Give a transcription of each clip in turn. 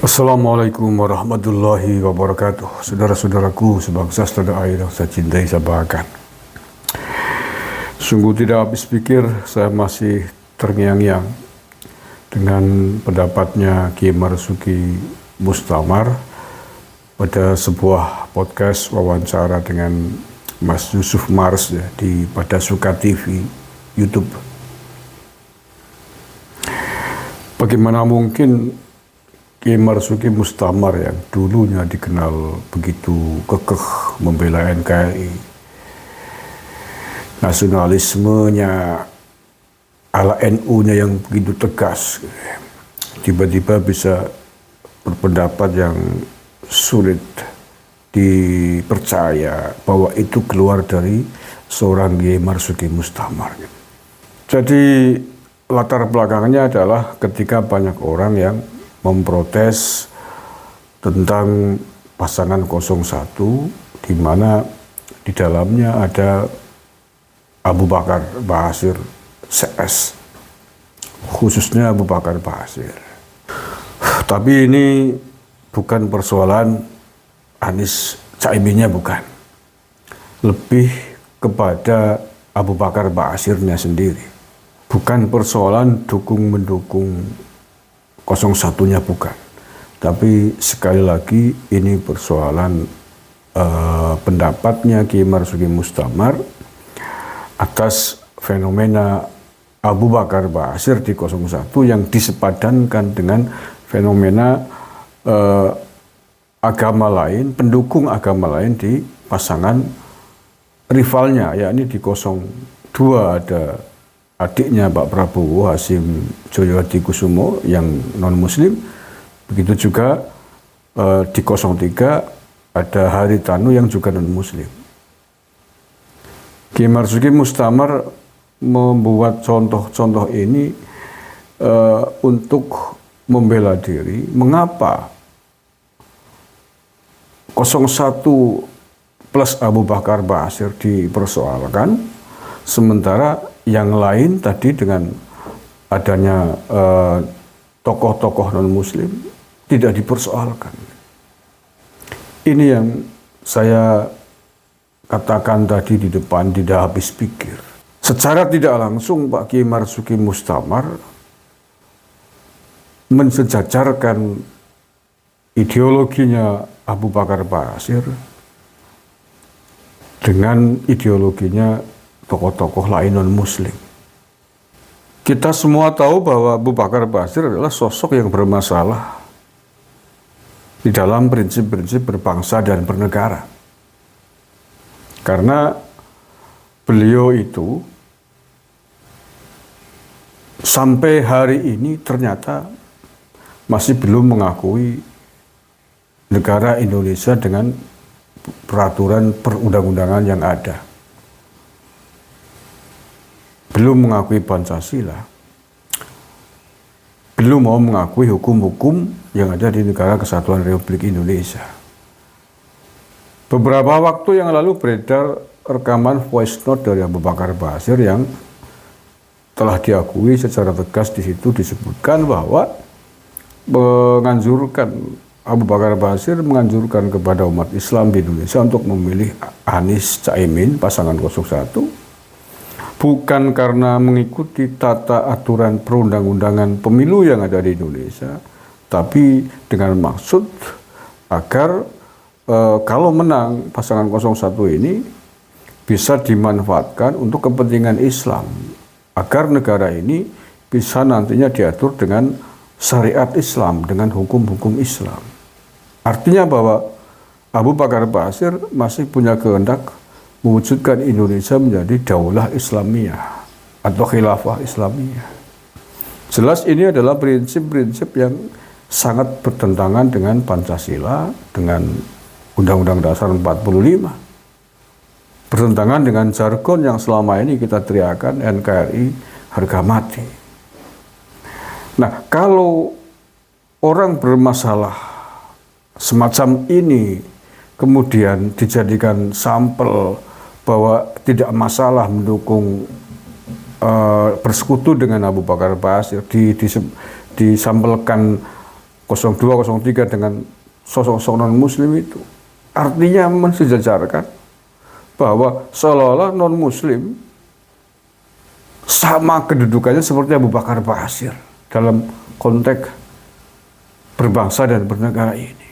Assalamualaikum warahmatullahi wabarakatuh. Saudara-saudaraku sebangsa setanah air yang saya cintai, saya banggakan. Sungguh tidak habis pikir saya masih terngiang-ngiang dengan pendapatnya Kiai Marzuki Mustamar pada sebuah podcast wawancara dengan Mas Yusuf Mars ya, di pada Suka TV YouTube. Bagaimana mungkin Kiai Marzuki Mustamar yang dulunya dikenal begitu kekeh membela NKRI, nasionalismenya ala NU-nya yang begitu tegas, tiba-tiba bisa berpendapat yang sulit dipercaya bahwa itu keluar dari seorang Kiai Marzuki Mustamar. Jadi latar belakangnya adalah ketika banyak orang yang memprotes tentang pasangan 01, di mana di dalamnya ada Abu Bakar Ba'asyir CS, khususnya Abu Bakar Ba'asyir. Tapi ini bukan persoalan Anies Caiminnya, bukan. Lebih kepada Abu Bakar Ba'asyirnya sendiri. Bukan persoalan dukung-mendukung 01-nya, bukan. Tapi sekali lagi ini persoalan pendapatnya Kiai Marzuki Mustamar atas fenomena Abu Bakar Ba'asyir di 01 yang disepadankan dengan fenomena agama lain, pendukung agama lain di pasangan rivalnya, yakni di 02 ada adiknya Pak Prabowo, Hasyim Joyo Hadikusumo, yang non-muslim. Begitu juga di 03 ada Haritanu yang juga non-muslim. Kiai Marzuki Mustamar membuat contoh-contoh ini untuk membela diri. Mengapa 01 plus Abu Bakar Ba'asyir dipersoalkan, sementara yang lain tadi dengan adanya tokoh-tokoh non-muslim tidak dipersoalkan. Ini yang saya katakan tadi di depan, tidak habis pikir. Secara tidak langsung Pak Kiai Marzuki Mustamar mensejajarkan ideologinya Abu Bakar Ba'asyir dengan ideologinya tokoh-tokoh lain non-muslim. Kita semua tahu bahwa Abu Bakar Ba'asyir adalah sosok yang bermasalah di dalam prinsip-prinsip berbangsa dan bernegara. Karena beliau itu sampai hari ini ternyata masih belum mengakui negara Indonesia dengan peraturan perundang-undangan yang ada. Belum mengakui Pancasila, belum mau mengakui hukum-hukum yang ada di negara Kesatuan Republik Indonesia. Beberapa waktu yang lalu beredar rekaman voice note dari Abu Bakar Ba'asyir yang telah diakui secara tegas. Di situ disebutkan bahwa Abu Bakar Ba'asyir menganjurkan kepada umat Islam di Indonesia untuk memilih Anies Caimin pasangan 01, bukan karena mengikuti tata aturan perundang-undangan pemilu yang ada di Indonesia, tapi dengan maksud agar kalau menang pasangan 01 ini bisa dimanfaatkan untuk kepentingan Islam, agar negara ini bisa nantinya diatur dengan syariat Islam, dengan hukum-hukum Islam. Artinya bahwa Abu Bakar Ba'asyir masih punya kehendak mewujudkan Indonesia menjadi daulah Islamiyah atau khilafah Islamiyah. Jelas ini adalah prinsip-prinsip yang sangat bertentangan dengan Pancasila, dengan Undang-Undang Dasar 45. Bertentangan dengan jargon yang selama ini kita teriakan, NKRI harga mati. Nah, kalau orang bermasalah semacam ini kemudian dijadikan sampel bahwa tidak masalah mendukung bersekutu dengan Abu Bakar Ba'asyir, disampelkan 02, 03 dengan sosok-sosok non-muslim itu. Artinya mensejajarkan bahwa seolah-olah non-muslim sama kedudukannya seperti Abu Bakar Basir dalam konteks berbangsa dan bernegara ini.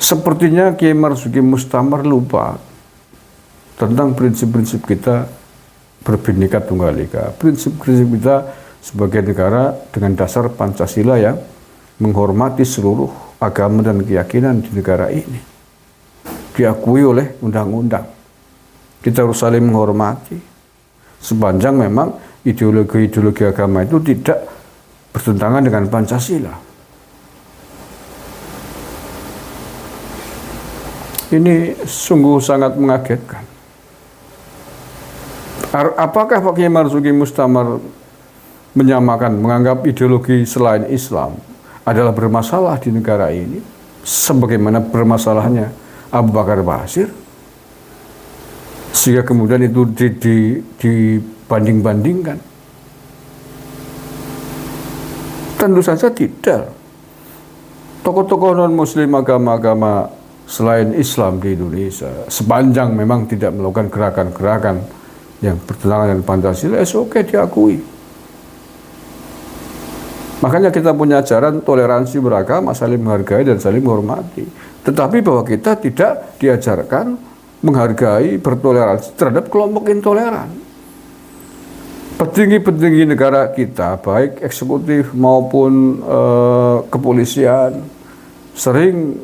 Sepertinya Kiai Marzuki Mustamar lupa tentang prinsip-prinsip kita berbhinneka tunggal ika, prinsip-prinsip kita sebagai negara dengan dasar Pancasila yang menghormati seluruh agama dan keyakinan di negara ini. Diakui oleh undang-undang. Kita harus saling menghormati. Sepanjang memang ideologi-ideologi agama itu tidak bertentangan dengan Pancasila. Ini sungguh sangat mengagetkan. Apakah Pak Kiai Marzuki Mustamar menyamakan, menganggap ideologi selain Islam adalah bermasalah di negara ini, sebagaimana bermasalahnya Abu Bakar Basir, sehingga kemudian itu dibanding-bandingkan? Tentu saja tidak. Tokoh-tokoh non-muslim agama-agama selain Islam di Indonesia, sepanjang memang tidak melakukan gerakan-gerakan yang bertentangan dengan Pancasila, oke, diakui. Makanya kita punya ajaran toleransi beragama, saling menghargai dan saling menghormati. Tetapi bahwa kita tidak diajarkan menghargai, bertoleransi terhadap kelompok intoleran. Petinggi-petinggi negara kita, baik eksekutif maupun kepolisian, sering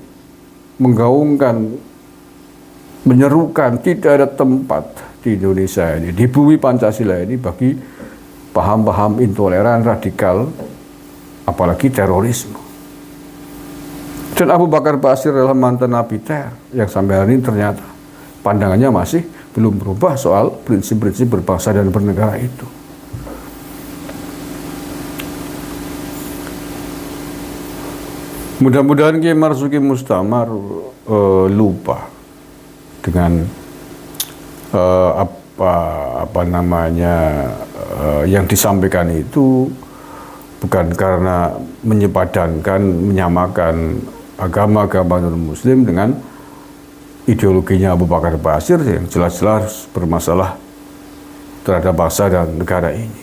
menggaungkan, menyerukan tidak ada tempat di Indonesia ini, di bumi Pancasila ini, bagi paham-paham intoleran, radikal, apalagi terorisme. Dan Abu Bakar Basir adalah mantan napiter yang sampai hari ini ternyata pandangannya masih belum berubah soal prinsip-prinsip berbangsa dan bernegara itu. Mudah-mudahan Kiai Marzuki Mustamar lupa dengan yang disampaikan itu bukan karena menyepadankan, menyamakan agama-agama non-muslim dengan ideologinya Abu Bakar Basir yang jelas-jelas bermasalah terhadap bangsa dan negara ini.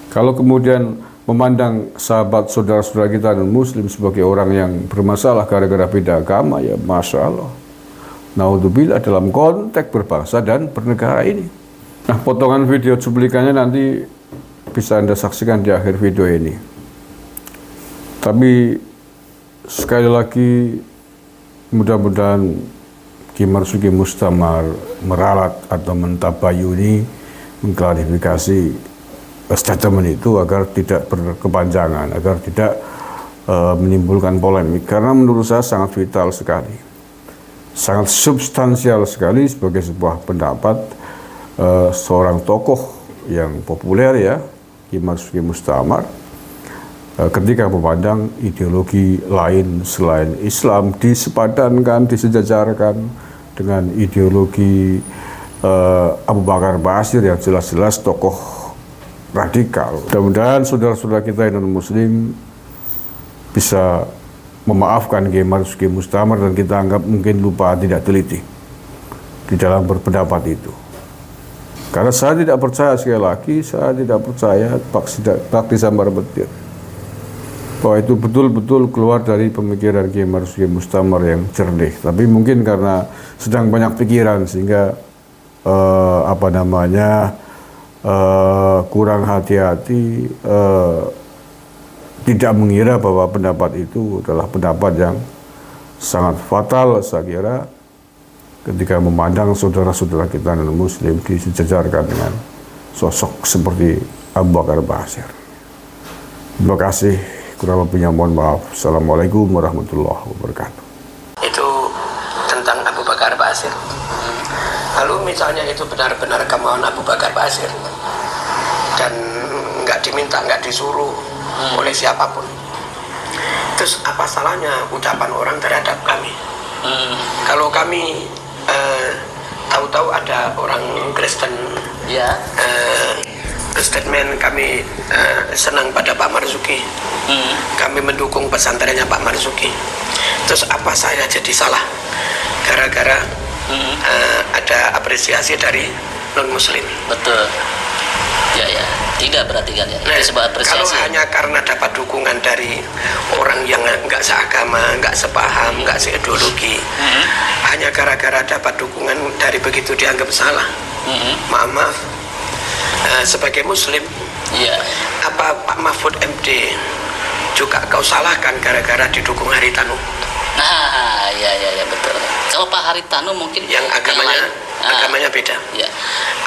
Kalau kemudian memandang sahabat saudara-saudara kita non-muslim sebagai orang yang bermasalah gara-gara beda agama, ya Masya Allah, naudzubillah, dalam konteks berbangsa dan bernegara ini. Nah, potongan video cuplikannya nanti bisa Anda saksikan di akhir video ini. Tapi sekali lagi, mudah-mudahan Kiai Marzuki Mustamar meralat atau mentabayuni, mengklarifikasi statement itu agar tidak berkepanjangan, agar tidak menimbulkan polemik, karena menurut saya sangat vital sekali, sangat substansial sekali sebagai sebuah pendapat seorang tokoh yang populer, ya, Kiai Marzuki Mustamar, ketika memandang ideologi lain selain Islam disepadankan, disejajarkan dengan ideologi Abu Bakar Basir yang jelas-jelas tokoh radikal. Mudah-mudahan saudara-saudara kita yang non-muslim bisa memaafkan Kiai Marzuki Mustamar, dan kita anggap mungkin lupa, tidak teliti di dalam berpendapat itu. Karena saya tidak percaya, sekali lagi, saya tidak percaya Bakti Sambar Petir bahwa itu betul-betul keluar dari pemikiran Kiai Marzuki Mustamar yang jernih. Tapi mungkin karena sedang banyak pikiran sehingga kurang hati-hati, tidak mengira bahwa pendapat itu adalah pendapat yang sangat fatal, saya kira, ketika memandang saudara-saudara kita non-muslim disejajarkan dengan sosok seperti Abu Bakar Basir. Terima kasih, kurang lebihnya mohon maaf. Assalamualaikum warahmatullahi wabarakatuh. Itu tentang Abu Bakar Basir. Lalu misalnya itu benar-benar kemauan Abu Bakar Basir dan nggak diminta, nggak disuruh oleh siapapun, terus apa salahnya ucapan orang terhadap kami? Kalau kami tahu-tahu ada orang Kristen statement kami senang pada Pak Marzuki. Kami mendukung pesantrennya Pak Marzuki. Terus apa saya jadi salah gara-gara ada apresiasi dari non muslim? Betul. Ya, tidak berarti kan ya. Nah, Itu sebuah apresiasi. kalau hanya karena dapat dukungan dari orang yang nggak seagama, nggak sepaham, nggak seideologi, hanya gara-gara dapat dukungan dari begitu dianggap salah. Maaf, sebagai muslim, apa Pak Mahfud MD juga kau salahkan gara-gara didukung Haritanu? Nah, ya betul. Kalau Pak Haritanu mungkin yang agamanya beda. Ya.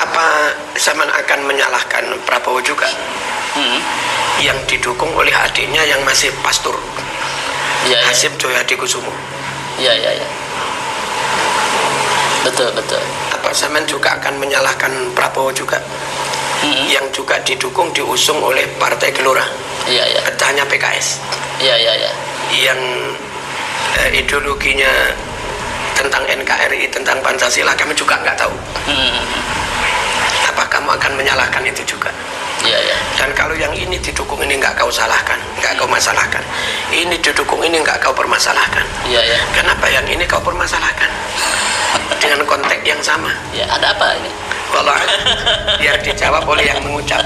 Apa zaman akan menyalahkan Prabowo juga? Yang didukung oleh adiknya yang masih pastor, Hasim Joyadi Kusumo. Ya. Betul. Apa zaman juga akan menyalahkan Prabowo juga? Yang juga didukung diusung oleh Partai Gelora. Pecahnya PKS. Ya. Yang ideologinya tentang NKRI, tentang Pancasila kami juga nggak tahu. Apa kamu akan menyalahkan itu juga? Ya. Dan kalau yang ini didukung ini nggak kau salahkan, nggak kau masalahkan. Ini didukung ini nggak kau permasalahkan. Ya. Kenapa yang ini kau permasalahkan? Dengan konteks yang sama. Ya, ada apa ini? Walau biar dijawab oleh yang mengucap.